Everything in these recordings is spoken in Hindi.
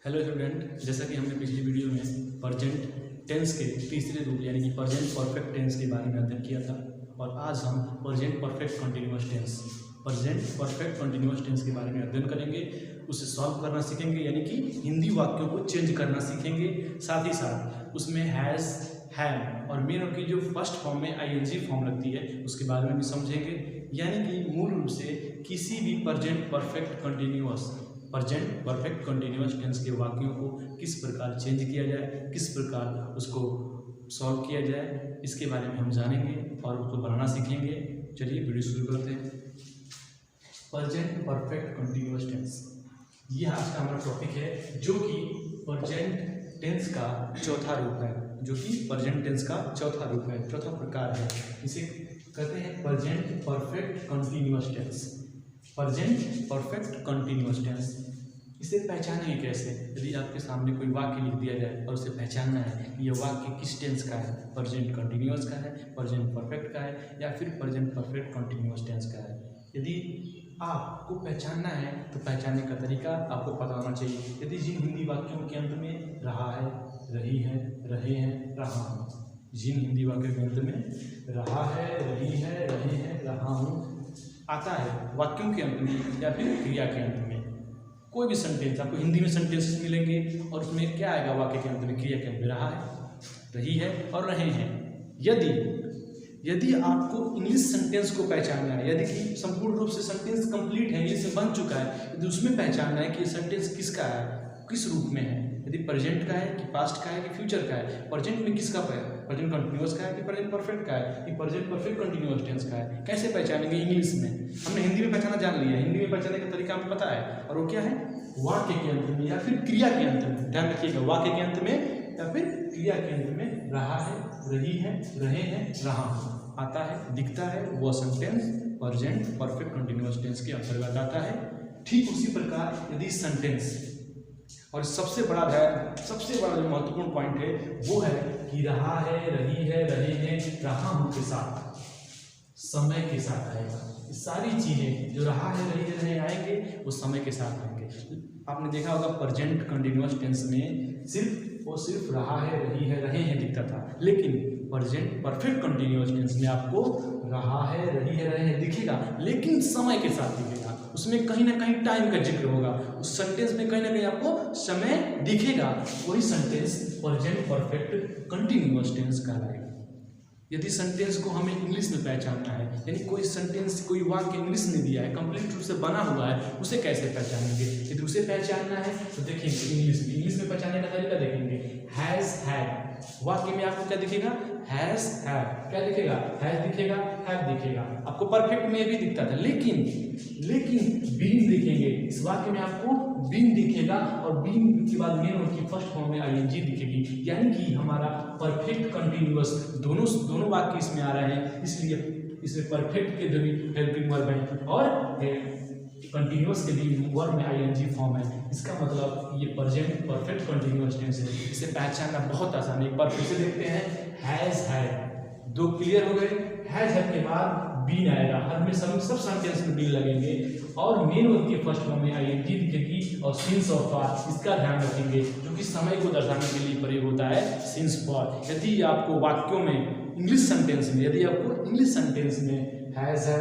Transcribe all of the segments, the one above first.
हेलो स्टूडेंट, जैसा कि हमने पिछली वीडियो में प्रेजेंट टेंस के तीसरे रूप यानी कि प्रेजेंट परफेक्ट टेंस के बारे में अध्ययन किया था और आज हम प्रेजेंट परफेक्ट कंटिन्यूअस टेंस के बारे में अध्ययन करेंगे। उसे सॉल्व करना सीखेंगे यानी कि हिंदी वाक्यों को चेंज करना सीखेंगे। साथ ही साथ उसमें हैज़, हैव और मेन की जो फर्स्ट फॉर्म में आईएनजी फॉर्म लगती है उसके बारे में भी समझेंगे। यानी कि मूल रूप से किसी भी प्रेजेंट परफेक्ट कंटिन्यूअस टेंस के वाक्यों को किस प्रकार चेंज किया जाए, किस प्रकार उसको सॉल्व किया जाए, इसके बारे में हम जानेंगे और उसको बनाना सीखेंगे। चलिए वीडियो शुरू करते हैं। प्रेजेंट परफेक्ट कंटिन्यूअस टेंस, ये आज का हमारा टॉपिक है जो कि प्रेजेंट टेंस का चौथा रूप है, चौथा प्रकार है। इसे कहते हैं प्रेजेंट परफेक्ट कंटिन्यूअस टेंस। इसे पहचानेंगे कैसे? यदि आपके सामने कोई वाक्य लिख दिया जाए और उसे पहचानना है कि यह वाक्य किस टेंस का है, प्रेजेंट कंटिन्यूअस का है, प्रेजेंट परफेक्ट का है या फिर प्रेजेंट परफेक्ट कंटिन्यूअस टेंस का है। यदि आपको पहचानना है तो पहचानने का तरीका आपको पता होना चाहिए। यदि जिन हिंदी वाक्यों के अंत में रहा है, रही है, रहे हैं, रहा हूँ, जिन हिंदी वाक्यों के अंत में रहा है, रही है, रहे हैं, रहा हूँ आता है वाक्यों के अंत में या फिर क्रिया के अंत में, कोई भी सेंटेंस आपको हिंदी में सेंटेंसेस मिलेंगे और उसमें क्या आएगा वाक्य के अंत में, क्रिया के अंत में रहा है, रही है और रहे हैं। यदि आपको इंग्लिश सेंटेंस को पहचानना है, यदि कि संपूर्ण रूप से सेंटेंस कंप्लीट है, इंग्लिश में बन चुका है, यदि उसमें पहचानना है कि सेंटेंस किसका है, किस रूप में है, यदि प्रेजेंट का है कि पास्ट का है कि फ्यूचर का है, प्रेजेंट में किसका है, प्रेजेंट कंटिन्यूअस का है कि प्रेजेंट परफेक्ट का है कि प्रेजेंट परफेक्ट कंटिन्यूअस टेंस का है, कैसे पहचानेंगे? इंग्लिश में हमने हिंदी में पहचाना जान लिया, हिंदी में पहचानने का तरीका हमें पता है और वो क्या है, वाक्य के अंत में या फिर क्रिया के अंत में। ध्यान रखिएगा, वाक्य के अंत में या फिर क्रिया के अंत में रहा है, रही है, रहे हैं, रहा हूँ आता है, दिखता है, वो sentence present perfect continuous tense के अंतर्गत आता है। ठीक उसी प्रकार यदि सेंटेंस, और सबसे बड़ा जो महत्वपूर्ण पॉइंट है वो है कि रहा है, रही है, रहे हैं, रहा हूँ के साथ समय के साथ आएगा। ये सारी चीजें जो रहा है, रही है, रहे आएंगे वो समय के साथ आएंगे। आपने देखा होगा प्रेजेंट कंटिन्यूअस टेंस में सिर्फ रहा है, रही है, रहे हैं दिखता था, लेकिन प्रेजेंट परफेक्ट कंटिन्यूअस टेंस में आपको रहा है, रही है, रहे हैं दिखेगा, लेकिन समय के साथ दिखेगा। उसमें कहीं ना कहीं टाइम का जिक्र होगा, उस सेंटेंस में कहीं ना कहीं आपको समय दिखेगा। वही sentence present perfect continuous tense कहलाएगा। यदि सेंटेंस को हमें इंग्लिश में पहचानना है, यानी कोई सेंटेंस, कोई वाक्य इंग्लिश में दिया है, कंप्लीट रूप से बना हुआ है, उसे कैसे पहचानेंगे? यदि उसे पहचानना है तो देखेंगे इंग्लिश में पहचानने का तरीका देखेंगे। हैज़, हैड, वाक्य में आपको क्या दिखेगा? हैज़, हैव, क्या दिखेगा? हैज़ दिखेगा, हैव दिखेगा। आपको परफेक्ट में भी दिखता था, लेकिन बीन दिखेंगे। इस वाक्य में आपको बीन दिखेगा और बीन के बाद मेन और की फर्स्ट फॉर्म में आईएनजी दिखेगी, यानी कि हमारा परफेक्ट कंटिन्यूअस दोनों वाक्य इसमें आ रहे हैं, इसलिए इसमें परफेक्ट के भी हेल्पिंग वर्ब है और कंटिन्यूअस के भी वर्ब में आईएनजी फॉर्म है। इसका मतलब ये प्रेजेंट परफेक्ट कंटिन्यूअस टेंस है। इसे पहचानना बहुत आसान है। एक बार फिर से देखते हैं, हैज़, हैड, दो क्लियर हो गए। हैज़, हैड के बाद बीन आएगा, हर में सब सेंटेंस में बीन लगेंगे और मेन वर्ब के फर्स्ट फॉर्म में आईएनजी दिखेगी और सिंस ऑफ फॉर, इसका ध्यान रखेंगे जो कि समय को दर्शाने के लिए प्रयोग होता है, सिंस फॉर। यदि आपको वाक्यों में इंग्लिश सेंटेंस में हैज़ है,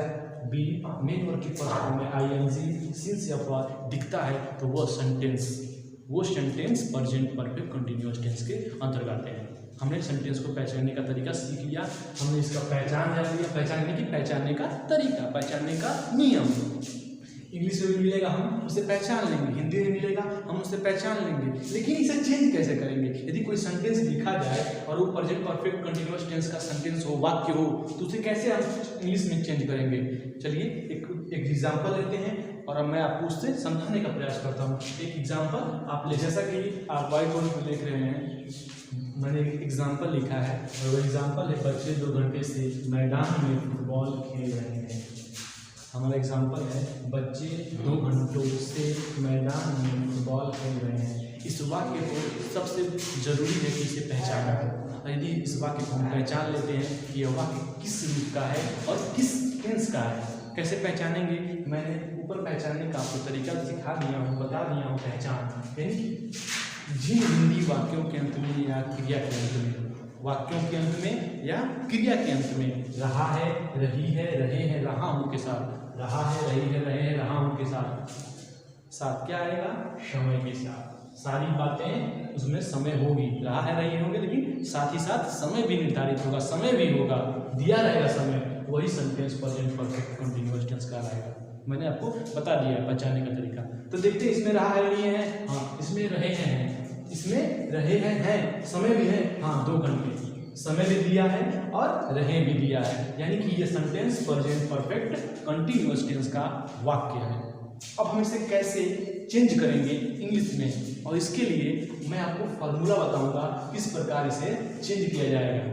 बी मेन वर्ब की फर्स्ट फॉर्म में आईएनजी, सिंस या फॉर दिखता है तो वो sentence present perfect continuous tense के अंतर्गत है। हमने सेंटेंस को पहचानने का तरीका सीख लिया, हमने इसका पहचान जान लिया, पहचानने का तरीका, पहचानने का नियम। इंग्लिश में भी मिलेगा, हम उसे पहचान लेंगे, हिंदी में मिलेगा, हम उसे पहचान लेंगे, लेकिन इसे चेंज कैसे करेंगे? यदि कोई सेंटेंस लिखा जाए और वो प्रेजेंट परफेक्ट कंटिन्यूअस टेंस का सेंटेंस हो, वाक्य हो, तो उसे कैसे हम इंग्लिश में चेंज करेंगे? चलिए एक एग्जाम्पल लेते हैं और अब मैं आपको उससे समझाने का प्रयास करता हूँ। एक एग्जाम्पल आप ले, जैसा कि आप व्हाइट बोर्ड पर देख रहे हैं, मैंने एक एग्जाम्पल लिखा है और वो एग्जाम्पल है, बच्चे 2 घंटे से मैदान में फुटबॉल खेल रहे हैं। हमारा एग्जाम्पल है, बच्चे 2 घंटों से मैदान में फुटबॉल खेल रहे हैं। इस वाक्य को सबसे जरूरी है कि इसे पहचाना है। यदि इस वाक्य को हम पहचान लेते हैं कि यह वाक्य किस रूप का है और किस टेंस का है, कैसे पहचानेंगे? मैंने ऊपर पहचानने का आपको तरीका सिखा दिया हूँ, बता दिया हूँ। पहचान यानी जिन हिंदी वाक्यों के अंत में या क्रिया के अंत में, वाक्यों के अंत में या क्रिया के अंत में रहा है, रही है, रहे हैं, रहा हूं के साथ, रहा है, रही है, रहे हैं, रहा हूं के साथ, साथ क्या आएगा? समय के साथ। सारी बातें उसमें समय होगी, रहा है, रही होंगे, लेकिन साथ ही साथ समय भी निर्धारित होगा, समय भी होगा, दिया रहेगा समय, वही sentence present perfect continuous tense कहलाएगा। मैंने आपको बता दिया पहचानने का तरीका। तो देखते हैं इसमें रहा है, रही है, हाँ, इसमें रहे हैं, इसमें रहे हैं, समय भी है, हाँ, 2 घंटे, समय भी दिया है और रहे भी दिया है, यानी कि ये sentence present perfect continuous tense का वाक्य है। अब हम इसे कैसे चेंज करेंगे इंग्लिश में, और इसके लिए मैं आपको फॉर्मूला बताऊंगा किस प्रकार इसे चेंज किया जाएगा।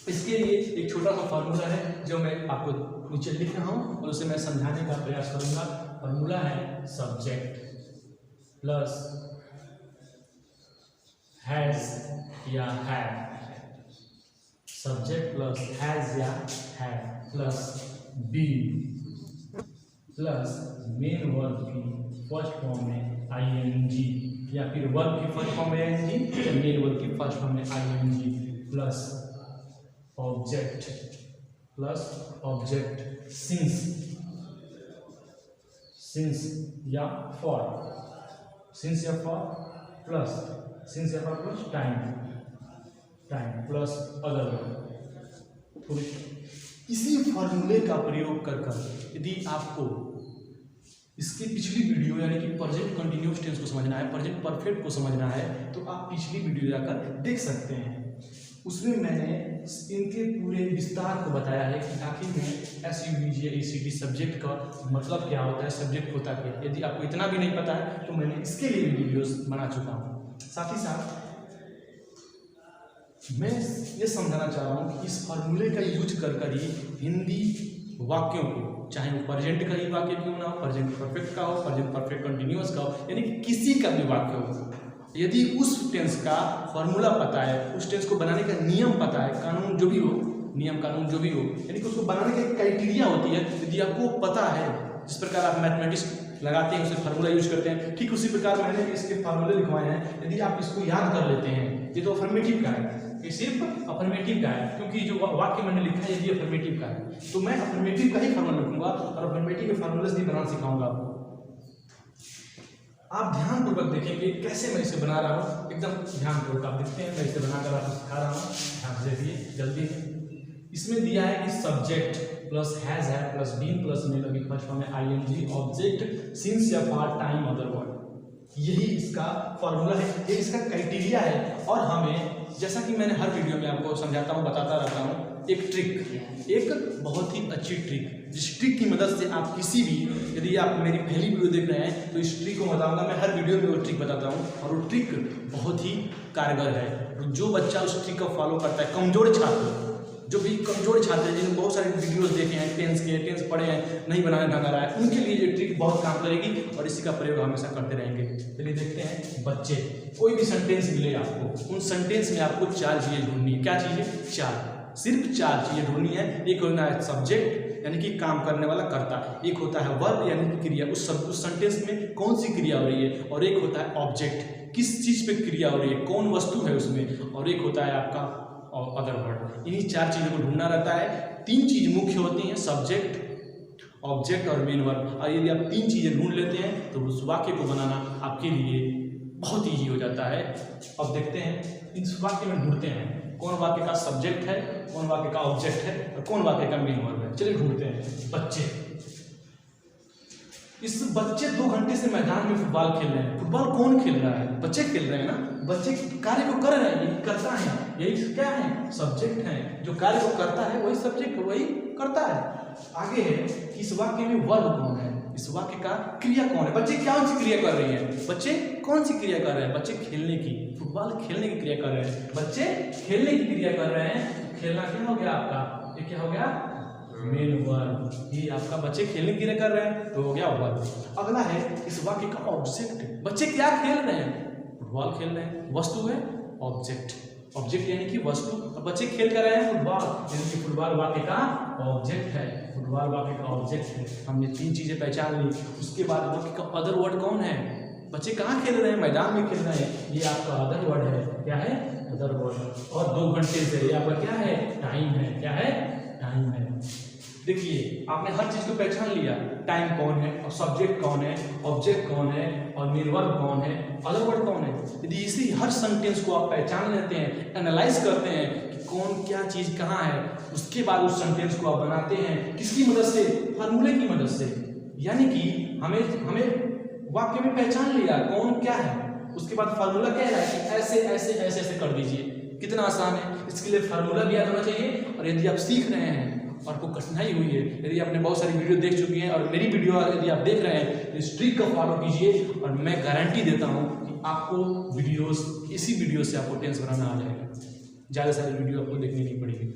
इसके लिए एक छोटा सा फॉर्मूला है जो मैं आपको नीचे लिख रहा हूं और उसे मैं समझाने का प्रयास करूंगा। फॉर्मूला है सब्जेक्ट प्लस हैज या हैड, सब्जेक्ट प्लस हैज या had plus be plus main verb की फर्स्ट फॉर्म में आईएनजी, या फिर वर्ब की फर्स्ट फॉर्म में आईएनजी या मेन वर्ब की फर्स्ट फॉर्म में आईएनजी प्लस ऑब्जेक्ट सिंस या for plus time plus other verb. इसी फॉर्मूले का प्रयोग कर यदि आपको इसकी पिछली वीडियो यानी कि प्रेजेंट कंटीन्यूअस टेंस को समझना है, प्रेजेंट परफेक्ट को समझना है, तो आप पिछली वीडियो जाकर देख सकते हैं। उसमें मैंने इनके पूरे विस्तार को बताया है कि आखिर में SUBJECT सब्जेक्ट का मतलब क्या होता है, सब्जेक्ट होता क्या है। यदि आपको इतना भी नहीं पता है तो मैंने इसके लिए भी वीडियोस बना चुका हूँ। साथ ही साथ मैं ये समझाना चाह रहा हूँ कि इस फॉर्मूले का यूज कर ही हिंदी वाक्यों को, चाहे वो प्रेजेंट का ही वाक्य क्यों ना हो, प्रेजेंट परफेक्ट का हो, प्रेजेंट परफेक्ट कंटीन्यूअस का हो, यानी किसी का भी वाक्य हो, यदि उस टेंस का फॉर्मूला पता है, उस टेंस को बनाने का नियम पता है, कानून जो भी हो, नियम कानून जो भी हो, यानी कि उसको बनाने की क्राइटेरिया होती है, यदि आपको पता है, जिस प्रकार आप मैथमेटिक्स लगाते हैं उसे फार्मूला यूज करते हैं, ठीक उसी प्रकार मैंने इसके फार्मूले लिखवाए हैं। यदि आप इसको याद कर लेते हैं, ये तो अफर्मेटिव का है, ये सिर्फ अफर्मेटिव का है, क्योंकि जो वाक्य मैंने लिखा है यदि अफर्मेटिव का है तो मैं अफर्मेटिव का ही फार्मूला लिखूंगा और अफर्मेटिव के फार्मूले से बनाना सिखाऊंगा आपको। आप ध्यानपूर्वक देखेंगे कैसे मैं इसे बना रहा हूँ, एकदम ध्यानपूर्वक आप देखते हैं, मैं इसे बनाकर आपको सिखा रहा हूँ, ध्यान से देखिए जल्दी। इसमें दिया है कि सब्जेक्ट प्लस हैज है प्लस बीन प्लस मेन अभी फर्स्ट फॉर्म में आईएनजी, ऑब्जेक्ट सिंस या फॉर टाइम अदर वर्ड, यही इसका फॉर्मूला है, ये इसका क्राइटेरिया है। और हमें, जैसा कि मैंने हर वीडियो में आपको समझाता हूँ, बताता रहता हूँ, एक ट्रिक, एक बहुत ही अच्छी ट्रिक, जिस ट्रिक की मदद से आप किसी भी, यदि आप मेरी पहली वीडियो देख रहे हैं तो इस ट्रिक को बताऊंगा, मैं हर वीडियो में वो ट्रिक बताता हूँ और वो ट्रिक बहुत ही कारगर है। जो बच्चा उस ट्रिक को फॉलो करता है, कमजोर छात्र, जो भी कमजोर छात्र हैं जिन्होंने बहुत सारे वीडियोस देखे हैं, टेंस पढ़े हैं, नहीं बनाने ढंग आ रहा है, उनके लिए ये ट्रिक बहुत काम करेगी और इसी का प्रयोग हमेशा करते रहेंगे। चलिए देखते हैं। बच्चे, कोई भी सेंटेंस मिले आपको, उन सेंटेंस में आपको 4 चीजें ढूंढनी है। क्या चीजें? 4, सिर्फ 4 चीजें ढूंढनी है। एक होना है सब्जेक्ट यानी कि काम करने वाला कर्ता, एक होता है वर्ब यानी कि क्रिया, उस सेंटेंस में कौन सी क्रिया हो रही है, और एक होता है ऑब्जेक्ट, किस चीज पे क्रिया हो रही है, कौन वस्तु है उसमें, और एक होता है आपका और अदर वर्ड। इन्हीं 4 चीज़ों को ढूंढना रहता है। 3 चीज़ मुख्य होती हैं, सब्जेक्ट, ऑब्जेक्ट और मेन वर्ब, और यदि आप 3 चीज़ें ढूंढ लेते हैं तो उस वाक्य को बनाना आपके लिए बहुत ईजी हो जाता है। अब देखते हैं, इस वाक्य में ढूंढते हैं कौन वाक्य का सब्जेक्ट है, कौन वाक्य का ऑब्जेक्ट है और कौन वाक्य का मेन वर्ब है। चलिए ढूंढते हैं। बच्चे, इस बच्चे 2 घंटे से मैदान में फुटबॉल खेल रहे हैं। फुटबॉल कौन खेल रहा है? बच्चे खेल रहे हैं ना, बच्चे कार्य को कर रहे हैं, यही करता है, यही क्या है? सब्जेक्ट है। जो कार्य को करता है वही सब्जेक्ट, वही करता है। आगे है, इस वाक्य में वर्ब कौन है, इस वाक्य का क्रिया कौन है, बच्चे कौन सी क्रिया कर रही है, बच्चे कौन सी क्रिया कर रहे हैं, बच्चे खेलने की, फुटबॉल खेलने की क्रिया कर रहे हैं, बच्चे खेलने की क्रिया कर रहे हैं। खेलना क्या हो गया आपका, ये क्या हो गया? Main verb. ये आपका बच्चे खेलने की क्रिया कर रहे हैं तो हो गया वर्ब। अगला है इस वाक्य का ऑब्जेक्ट, बच्चे क्या खेल रहे हैं? फुटबॉल खेल रहे हैं। वस्तु है ऑब्जेक्ट, ऑब्जेक्ट यानी कि वस्तु, बच्चे खेल कर रहे हैं फुटबॉल, यानी कि फुटबॉल वाक्य का ऑब्जेक्ट है, फुटबॉल वाक्य का ऑब्जेक्ट है। हमने 3 चीजें पहचान ली। उसके बाद वाक्य का अदर वर्ड कौन है? बच्चे कहाँ खेल रहे हैं? मैदान में खेल रहे हैं। ये आपका अदर वर्ड है। क्या है? Other word. और 2 घंटे से ये आपका क्या है? टाइम है। क्या है? टाइम है। देखिए आपने हर चीज को पहचान लिया, टाइम कौन है और सब्जेक्ट कौन है, ऑब्जेक्ट कौन है और मेन वर्ब कौन है, अदर वर्ड कौन है। यदि इसी हर सेंटेंस को आप पहचान लेते हैं, एनालाइज करते हैं कि कौन क्या चीज कहाँ है, उसके बाद उस सेंटेंस को आप बनाते हैं किसकी मदद से? फार्मूले की मदद से। यानी कि हमें वाक्य में पहचान लिया कौन क्या है, उसके बाद फार्मूला कह रहा है कि ऐसे ऐसे ऐसे ऐसे कर दीजिए। कितना आसान है। इसके लिए फार्मूला भी याद होना चाहिए। और यदि आप सीख रहे हैं और आपको कठिनाई हुई है, यदि आपने बहुत सारी वीडियो देख चुकी हैं और मेरी वीडियो यदि आप देख रहे हैं तो इस ट्रिक का फॉलो कीजिए और मैं गारंटी देता हूं कि आपको इसी वीडियो से आपको टेंस बनाना आ जाएगा। ज़्यादा सारी वीडियो आपको देखनी नहीं पड़ेगी।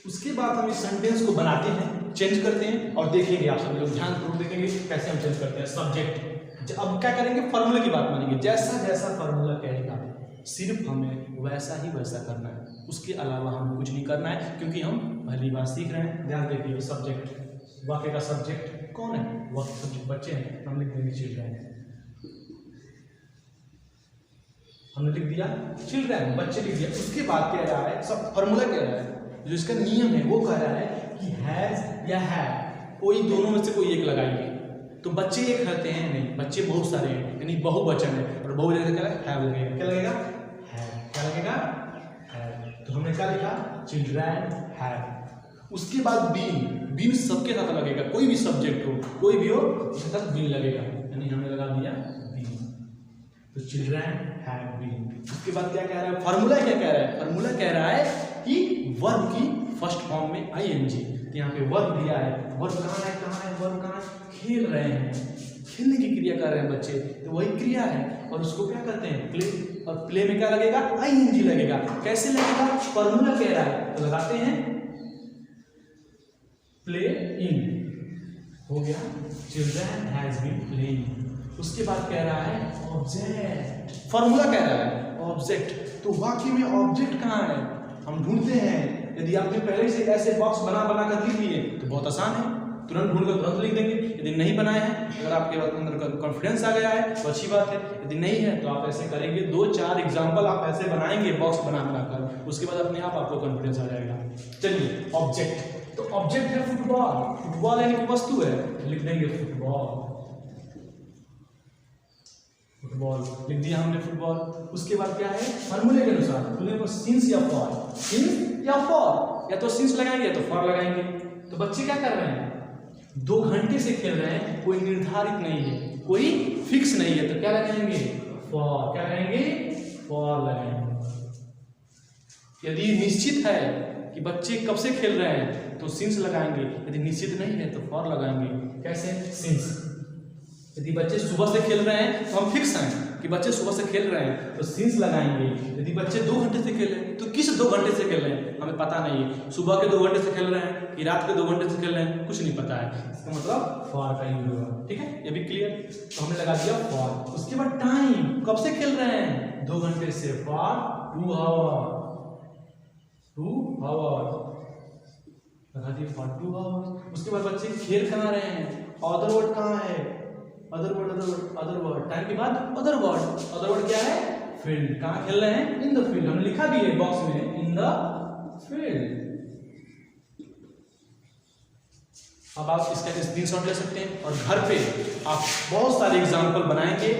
उसके बाद हम इस सेंटेंस को बनाते हैं, चेंज करते हैं और देखेंगे, आप सभी लोग ध्यानपूर्वक देखेंगे कैसे हम चेंज करते हैं। सब्जेक्ट अब क्या करेंगे? फार्मूले की बात मानेंगे। जैसा जैसा फार्मूला कहेगा सिर्फ हमें वैसा ही वैसा करना है, उसके अलावा हमें कुछ नहीं करना है, क्योंकि हम पहली बार सीख रहे हैं। ध्यान देखिए, सब्जेक्ट, वाक्य का सब्जेक्ट कौन है? वाक्य सब्जेक्ट बच्चे हैं, हम लिख देंगे चिल्ड्रन। हमने लिख दिया चिल्ड्रन, बच्चे लिख दिया। उसके बाद कह रहा है, सब फार्मूला कह रहा है, जो इसका नियम है वो कह रहा है कि हैज या हैव, कोई दोनों में से कोई एक लगाइए। तो बच्चे एक रहते हैं नहीं, बच्चे बहुत सारे हैं, यानी बहुवचन है, और बहुवचन क्या हैव लगेगा। क्या लगेगा? हैव। क्या लगेगा? हैव। तो हमने क्या लिखा? Children have. उसके बाद बीन सबके साथ लगेगा, कोई भी सब्जेक्ट हो, कोई भी हो, उसके साथ बीन लगेगा, यानी हमने लगा दिया बीन। तो चिल्ड्रन हैव बीन। उसके बाद क्या कह रहा है? फार्मूला क्या कह रहा है? फार्मूला कह रहा है कि वर्ब की फर्स्ट फॉर्म में आईएनजी। तो यहाँ पे वर्ब दिया है, वर्ब कहाँ है? कहाँ है वर्ब? कहाँ है? खेल रहे हैं, खेलने की क्रिया कर रहे हैं बच्चे, तो वही क्रिया है। और उसको क्या करते हैं? प्ले। और प्ले में क्या लगेगा? आईएनजी लगेगा। कैसे लगेगा? फार्मूला कह रहा है, तो लगाते हैं प्ले इन। हो गया, चिल्ड्रन हैज बीन प्लेइंग। उसके बाद कह रहा है ऑब्जेक्ट। फार्मूला कह रहा है ऑब्जेक्ट। तो वाक्य में ऑब्जेक्ट कहाँ है? हम ढूंढते हैं। यदि आपने पहले से ऐसे बॉक्स बना कर लिख लिए तो बहुत आसान है, तुरंत ढूंढ कर तुरंत लिख देंगे। यदि नहीं बनाए हैं, अगर आपके अंदर कॉन्फिडेंस आ गया है तो अच्छी बात है। यदि नहीं है तो आप ऐसे करेंगे, 2-4 एग्जाम्पल आप ऐसे बनाएंगे बॉक्स बना कर, उसके बाद अपने आप आपको कॉन्फिडेंस आ जाएगा। चलिए, ऑब्जेक्ट। तो ऑब्जेक्ट है फुटबॉल। फुटबॉल यानी कि वस्तु है, लिख देंगे फुटबॉल। फुटबॉल लिख दिया हमने, फुटबॉल। उसके बाद क्या है? फार्मूले के अनुसार फार्मूले को सिंस या फॉर, सिंस या फॉर, या तो सिंस लगाएंगे या तो फॉर लगाएंगे। तो बच्चे क्या कर रहे हैं? 2 घंटे से खेल रहे हैं, कोई निर्धारित नहीं है, कोई फिक्स नहीं है, तो क्या लगाएंगे? फॉर। क्या लगाएंगे? फॉर लगाएंगे। यदि निश्चित है कि बच्चे कब से खेल रहे हैं तो सिंस लगाएंगे, यदि निश्चित नहीं है तो फॉर लगाएंगे। कैसे? सिंस। यदि बच्चे सुबह से खेल रहे हैं तो हम फिक्स हैं कि बच्चे सुबह से खेल रहे हैं तो सिंस लगाएंगे। यदि बच्चे 2 घंटे से खेल रहे हैं तो किस 2 घंटे से खेल रहे हैं हमें पता नहीं है, सुबह के 2 घंटे से खेल रहे हैं कि रात के 2 घंटे से खेल रहे हैं, कुछ नहीं पता है। इसका मतलब फॉर का यूज होगा। ठीक है, ये भी क्लियर। तो हमने लगा दिया फॉर। उसके बाद टाइम, कब से खेल रहे हैं? 2 घंटे से, फॉर 2 आवर। 2 आवर लगा दिया, फॉर 2 आवर। उसके बाद बच्चे खेल कहाँ रहे हैं? अदर वर्ड कहाँ है? Other word, other word, other word. Time के बाद अदर वर्ड। अदर वर्ड क्या है? फील्ड। कहाँ खेल रहे हैं? In the field. हमने लिखा भी है बॉक्स में, इन द फील्ड। अब आप इसका स्क्रीनशॉट ले सकते हैं और घर पे आप बहुत सारे एग्जाम्पल बनाएंगे।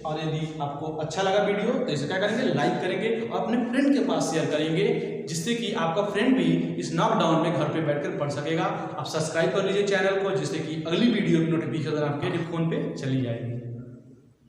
और यदि आपको अच्छा लगा वीडियो तो इसे क्या करेंगे? लाइक करेंगे और अपने फ्रेंड के पास शेयर करेंगे, जिससे कि आपका फ्रेंड भी इस लॉकडाउन में घर पे बैठकर पढ़ सकेगा। आप सब्सक्राइब कर लीजिए चैनल को, जिससे कि अगली वीडियो की नोटिफिकेशन आपके फोन पे चली जाएगी।